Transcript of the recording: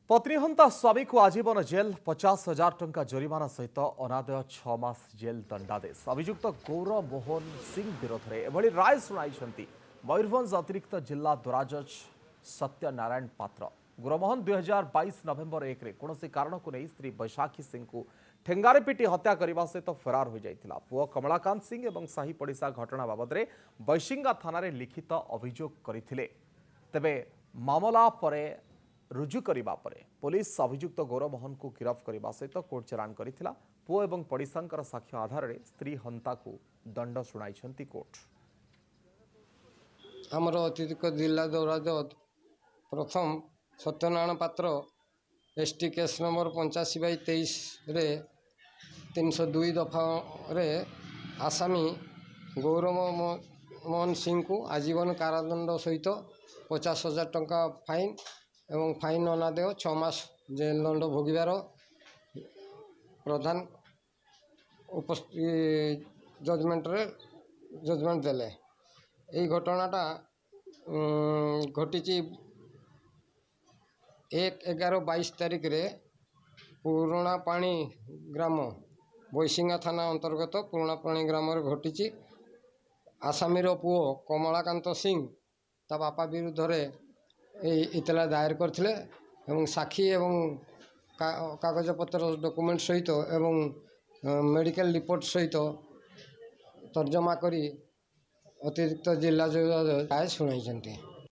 पत्नीहंता स्वामी को आजीवन जेल 50,000 टंका जरिमाना सहित अनादय 6 मास जेल दंडादेश अभियुक्त गौरव मोहन सिंह विरोध में एभली राय शुणाई मयूरभंज अतिरिक्त जिला दौराजज सत्यनारायण पात्र गौरवमोहन 2022 नवेम्बर 1 कौन कारण को नहीं स्त्री बैशाखी सिंह को ठेंगारे पिटी हत्या करने सहित फरार हो जाता पुओ कमलाकांत सिंह और साही पड़िशा घटना बाबद में बैशिंगा थाना लिखित अभियोग करते तेबे मामला पर रुजु करने पर पुलिस अभियुक्त गौरव मोहन को गिरफ्त करने सहित कोर्ट चलाण करथिला पुओ एवं पड़िशांकर साक्ष्य आधार में स्त्री हंता को दंड शुणाई कोर्ट। आमर अतिरिक्त जिला दौराज प्रथम सत्यनारायण पात्र एसटी केस नंबर 85/23 रे 302 दफा रे आसामी गौरव मोहन सिंह को आजीवन कारादंड सहित 50,000 टंका फाइन एवं फाइन अनादेय 6 मास जेल दंड भोगार प्रधान जजमेंट देले। यही घटनाटा घटी 1/11/22 तारिख रे पुराणा पाणी ग्राम बैशिंगा थाना अंतर्गत पुराणा पाणी ग्राम घटी। आसामीर पुओ कमलाकांत सिंह ता बापा विरुद्ध रे इतला दायर करथिले एवं साक्षी एवं कागजपत्र डॉक्यूमेंट सहित एवं मेडिकल रिपोर्ट सहित तर्जमा करी अतिरिक्त जिला जज राय शुणाई।